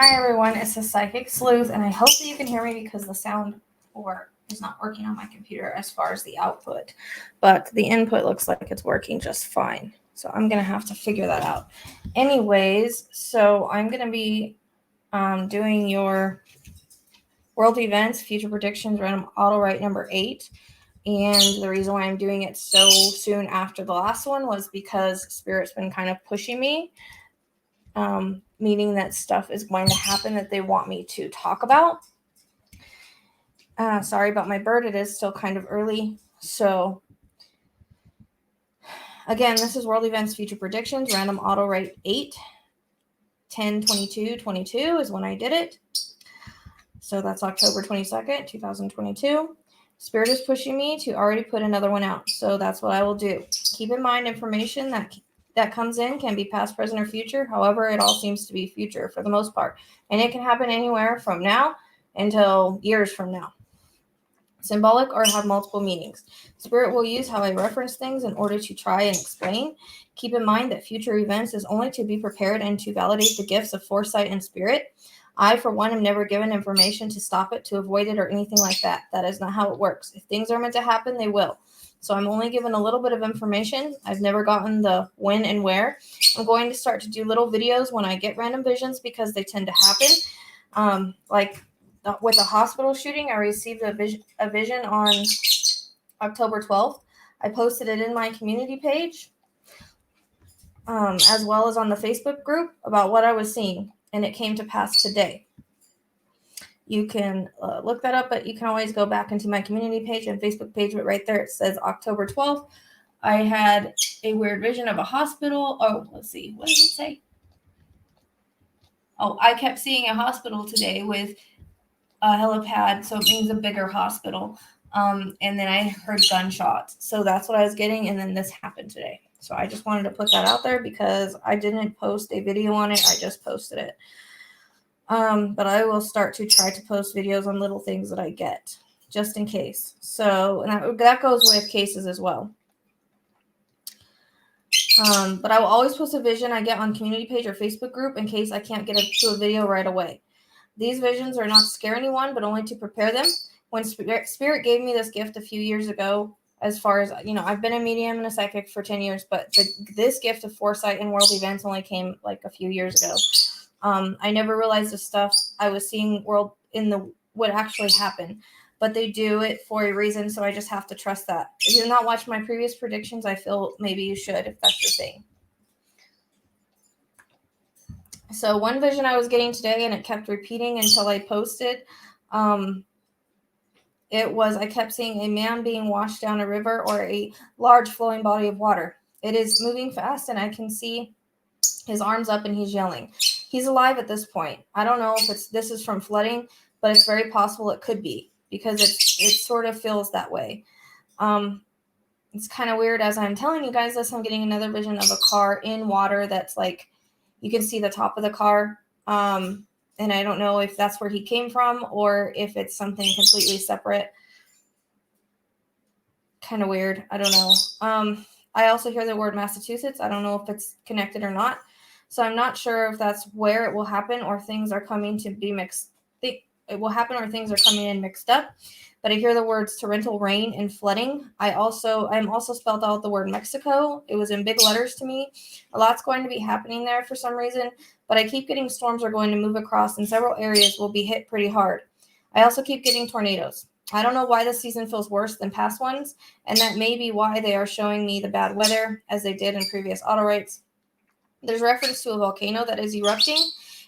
Hi everyone, it's the Psychic Sleuth, and I hope that you can hear me because the sound is not working on my computer as far as the output, but the input looks like it's working just fine. So I'm going to have to figure that out. Anyways, so I'm going to be doing your world events, future predictions, random auto write number 8. And the reason why I'm doing it so soon after the last one was because Spirit's been kind of pushing me, meaning that stuff is going to happen that they want me to talk about. Sorry about my bird. It is still kind of early. So again, this is World Events Future Predictions, random auto write 8. 10/22/22 is when I did it. So that's October 22nd, 2022. Spirit is pushing me to already put another one out. So that's what I will do. Keep in mind, information that comes in can be past, present, or future. However, it all seems to be future for the most part. And it can happen anywhere from now until years from now. Symbolic or have multiple meanings. Spirit will use how I reference things in order to try and explain. Keep in mind that future events is only to be prepared and to validate the gifts of foresight and spirit. I, for one, am never given information to stop it, to avoid it, or anything like that. That is not how it works. If things are meant to happen, they will. So I'm only given a little bit of information. I've never gotten the when and where. I'm going to start to do little videos when I get random visions because they tend to happen. With the hospital shooting, I received a vision on October 12th. I posted it in my community page, as well as on the Facebook group about what I was seeing, and it came to pass today. You can look that up, but you can always go back into my community page and Facebook page, but right there it says October 12th. I had a weird vision of a hospital. Oh, let's see. What does it say? Oh, I kept seeing a hospital today with a helipad, so it means a bigger hospital. And then I heard gunshots. So that's what I was getting, and then this happened today. So I just wanted to put that out there because I didn't post a video on it. I just posted it. But I will start to try to post videos on little things that I get, just in case. So, and that goes with cases as well. But I will always post a vision I get on community page or Facebook group in case I can't get to a video right away. These visions are not to scare anyone, but only to prepare them. When Spirit gave me this gift a few years ago, as far as, I've been a medium and a psychic for 10 years, but this gift of foresight and world events only came like a few years ago. I never realized the stuff I was seeing would actually happen, but they do it for a reason, so I just have to trust that. If you've not watched my previous predictions, I feel maybe you should if that's your thing. So one vision I was getting today, and it kept repeating until I posted, I kept seeing a man being washed down a river or a large flowing body of water. It is moving fast, and I can see his arms up, and he's yelling. He's alive at this point. I don't know if this is from flooding, but it's very possible it could be because it sort of feels that way. It's kind of weird. As I'm telling you guys this, I'm getting another vision of a car in water that's like, you can see the top of the car. And I don't know if that's where he came from or if it's something completely separate. Kind of weird. I don't know. I also hear the word Massachusetts. I don't know if it's connected or not. So I'm not sure if that's where it will happen or things are coming to be mixed. It will happen or things are coming in mixed up. But I hear the words torrential rain and flooding. I'm also spelled out the word Mexico. It was in big letters to me. A lot's going to be happening there for some reason. But I keep getting storms are going to move across and several areas will be hit pretty hard. I also keep getting tornadoes. I don't know why this season feels worse than past ones. And that may be why they are showing me the bad weather as they did in previous auto writes. There's reference to a volcano that is erupting.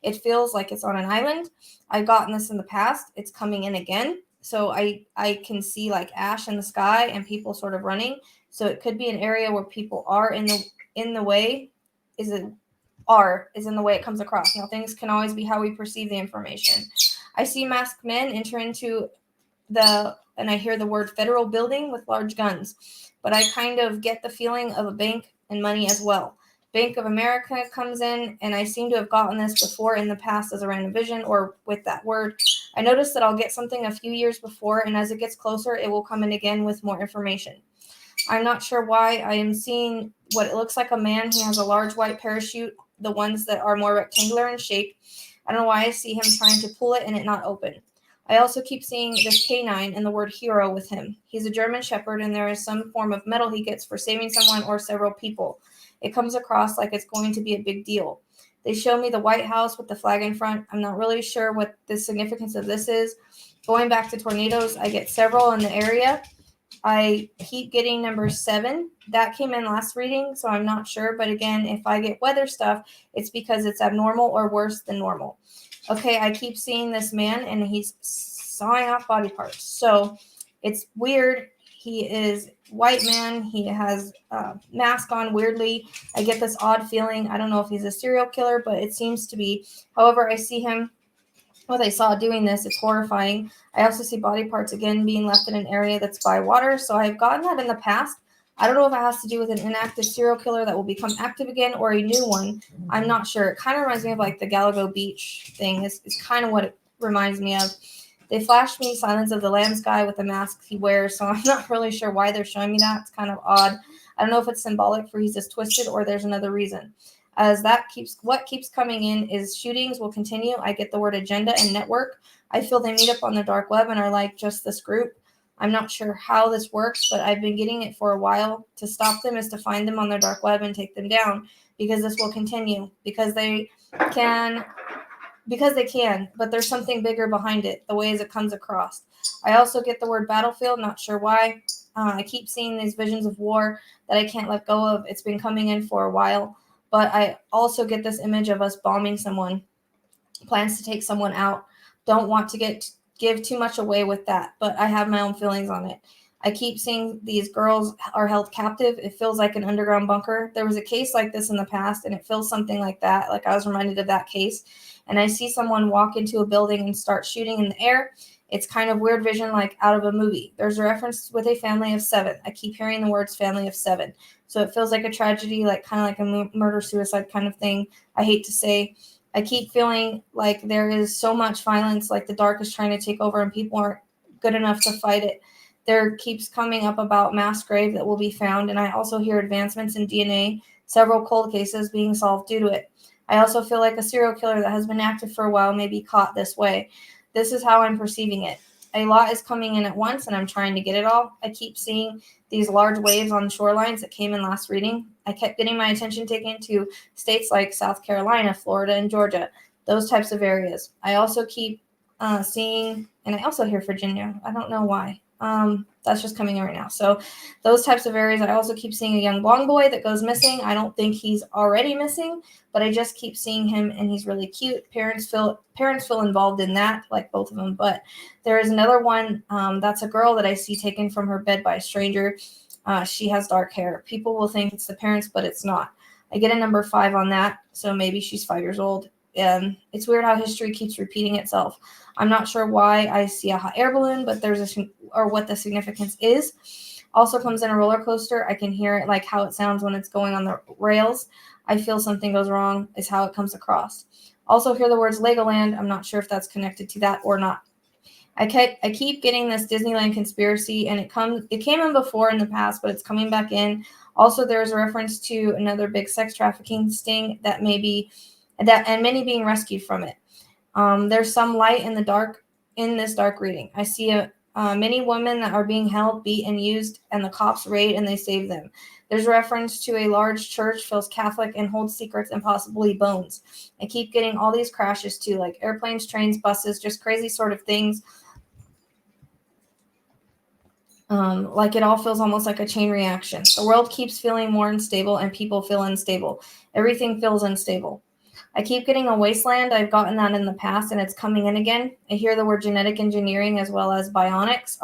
It feels like it's on an island. I've gotten this in the past. It's coming in again. So I can see like ash in the sky and people sort of running. So it could be an area where people are in the way is in the way it comes across. Now things can always be how we perceive the information. I see masked men enter into and I hear the word federal building with large guns. But I kind of get the feeling of a bank and money as well. Bank of America comes in, and I seem to have gotten this before in the past as a random vision or with that word. I notice that I'll get something a few years before, and as it gets closer, it will come in again with more information. I'm not sure why. I am seeing what it looks like a man. He has a large white parachute, the ones that are more rectangular in shape. I don't know why I see him trying to pull it and it not open. I also keep seeing this canine and the word hero with him. He's a German Shepherd, and there is some form of medal he gets for saving someone or several people. It comes across like it's going to be a big deal. They show me the White House with the flag in front. I'm not really sure what the significance of this is. Going back to tornadoes, I get several in the area. I keep getting number 7. That came in last reading, so I'm not sure. But again, if I get weather stuff, it's because it's abnormal or worse than normal. Okay, I keep seeing this man, and he's sawing off body parts. So it's weird. He is white man. He has a mask on weirdly. I get this odd feeling. I don't know if he's a serial killer, but it seems to be. However, I see him. What I saw doing this, it's horrifying. I also see body parts again being left in an area that's by water. So I've gotten that in the past. I don't know if it has to do with an inactive serial killer that will become active again or a new one. I'm not sure. It kind of reminds me of like the Galago Beach thing. It's kind of what it reminds me of. They flashed me Silence of the Lambs guy with the mask he wears, so I'm not really sure why they're showing me that. It's kind of odd. I don't know if it's symbolic for he's just twisted or there's another reason. As what keeps coming in is shootings will continue. I get the word agenda and network. I feel they meet up on the dark web and are like just this group. I'm not sure how this works, but I've been getting it for a while. To stop them is to find them on their dark web and take them down, because this will continue, because they can, but there's something bigger behind it, the ways it comes across. I also get the word battlefield, not sure why. I keep seeing these visions of war that I can't let go of. It's been coming in for a while, but I also get this image of us bombing someone, plans to take someone out. Don't want to give too much away with that, but I have my own feelings on it. I keep seeing these girls are held captive. It feels like an underground bunker. There was a case like this in the past, and it feels something like that. Like I was reminded of that case. And I see someone walk into a building and start shooting in the air. It's kind of weird vision, like out of a movie. There's a reference with a family of 7. I keep hearing the words family of 7. So it feels like a tragedy, like kind of like a murder-suicide kind of thing. I hate to say. I keep feeling like there is so much violence, like the dark is trying to take over and people aren't good enough to fight it. There keeps coming up about mass grave that will be found, and I also hear advancements in DNA, several cold cases being solved due to it. I also feel like a serial killer that has been active for a while may be caught this way. This is how I'm perceiving it. A lot is coming in at once, and I'm trying to get it all. I keep seeing these large waves on shorelines that came in last reading. I kept getting my attention taken to states like South Carolina, Florida, and Georgia, those types of areas. I also keep seeing, and I also hear Virginia. I don't know why. That's just coming in right now. So those types of areas. I also keep seeing a young blonde boy that goes missing. I don't think he's already missing, but I just keep seeing him, and he's really cute. Parents feel involved in that, like both of them. But there is another one that's a girl that I see taken from her bed by a stranger. She has dark hair. People will think it's the parents, but it's not. I get a number 5 on that, so maybe she's 5 years old. It's weird how history keeps repeating itself. I'm not sure why I see a hot air balloon, but or what the significance is. Also comes in a roller coaster. I can hear it, like how it sounds when it's going on the rails. I feel something goes wrong is how it comes across. Also hear the words Legoland. I'm not sure if that's connected to that or not. I keep getting this Disneyland conspiracy, and it came in before in the past, but it's coming back in. Also, there's a reference to another big sex trafficking sting and many being rescued from it. There's some light in the dark in this dark reading. I see many women that are being held, beat, and used, and the cops raid and they save them. There's a reference to a large church, feels Catholic, and holds secrets and possibly bones. I keep getting all these crashes too, like airplanes, trains, buses, just crazy sort of things. Like it all feels almost like a chain reaction. The world keeps feeling more unstable, and people feel unstable. Everything feels unstable. I keep getting a wasteland. I've gotten that in the past, and it's coming in again. I hear the word genetic engineering as well as bionics.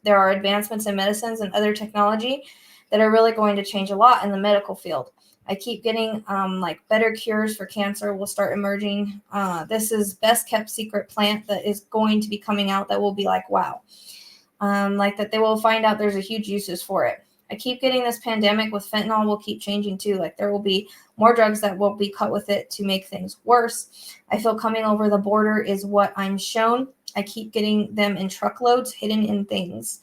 There are advancements in medicines and other technology that are really going to change a lot in the medical field. I keep getting like better cures for cancer will start emerging. This is best kept secret plant that is going to be coming out that will be like, wow. Like that they will find out there's a huge uses for it. I keep getting this pandemic with fentanyl will keep changing too. Like there will be more drugs that will be cut with it to make things worse. I feel coming over the border is what I'm shown. I keep getting them in truckloads, hidden in things.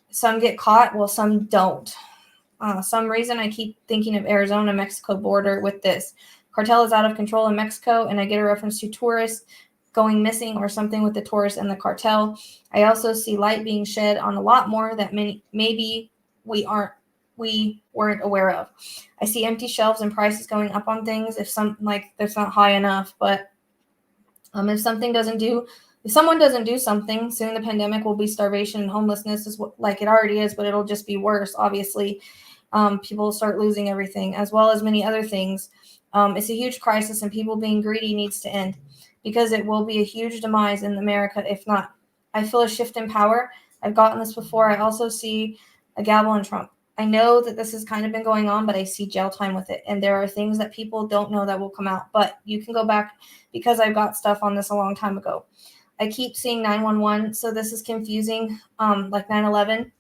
Some get caught, well, some don't. Some reason I keep thinking of Arizona, Mexico border with this. Cartel is out of control in Mexico, and I get a reference to tourists going missing or something with the tourists and the cartel. I also see light being shed on a lot more that maybe we weren't aware of. I see empty shelves and prices going up on things if that's not high enough. But if someone doesn't do something, soon the pandemic will be starvation and homelessness is like it already is, but it'll just be worse. Obviously, people will start losing everything as well as many other things. It's a huge crisis, and people being greedy needs to end, because it will be a huge demise in America if not. I feel a shift in power. I've gotten this before. I also see a gavel on Trump. I know that this has kind of been going on, but I see jail time with it. And there are things that people don't know that will come out. But you can go back, because I've got stuff on this a long time ago. I keep seeing 911, so this is confusing, like 9/11.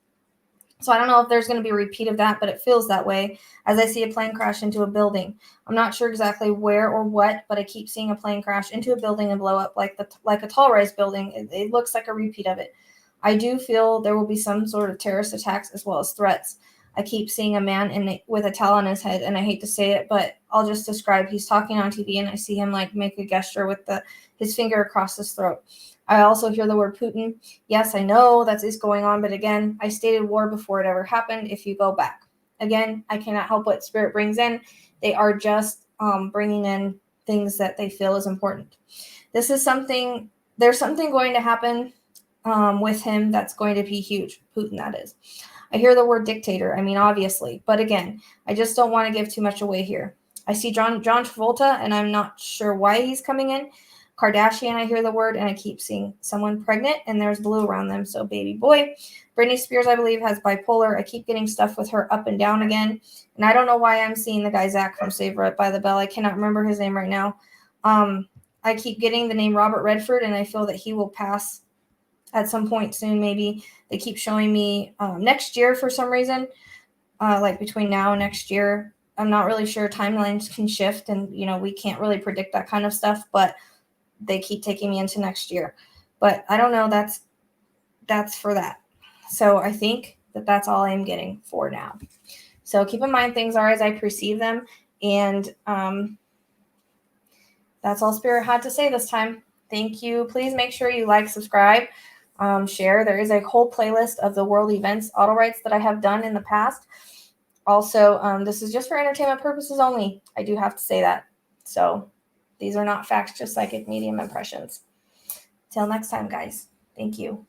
So I don't know if there's going to be a repeat of that, but it feels that way as I see a plane crash into a building. I'm not sure exactly where or what, but I keep seeing a plane crash into a building and blow up like a tall-rise building. It looks like a repeat of it. I do feel there will be some sort of terrorist attacks as well as threats. I keep seeing a man with a towel on his head, and I hate to say it, but I'll just describe. He's talking on TV, and I see him like make a gesture with his finger across his throat. I also hear the word Putin. Yes, I know that is going on, but again, I stated war before it ever happened. If you go back, again, I cannot help what spirit brings in. They are just bringing in things that they feel is important. There's something going to happen with him that's going to be huge. Putin, that is. I hear the word dictator. I mean, obviously, but again, I just don't want to give too much away here. I see John Travolta, and I'm not sure why he's coming in. Kardashian, I hear the word, and I keep seeing someone pregnant, and there's blue around them, so baby boy. Britney Spears, I believe, has bipolar. I keep getting stuff with her up and down again, and I don't know why I'm seeing the guy Zach from Saved by the Bell. I cannot remember his name right now. I keep getting the name Robert Redford, and I feel that he will pass at some point soon, maybe. They keep showing me next year for some reason, like between now and next year. I'm not really sure. Timelines can shift, and we can't really predict that kind of stuff, but they keep taking me into next year. But I don't know. That's for that. So I think that's all I'm getting for now. So keep in mind, things are as I perceive them, and that's all Spirit had to say this time. Thank you. Please make sure you like, subscribe, share. There is a whole playlist of the world events auto rights that I have done in the past. Also, this is just for entertainment purposes only. I do have to say that. So these are not facts, just psychic medium impressions. Till next time, guys. Thank you.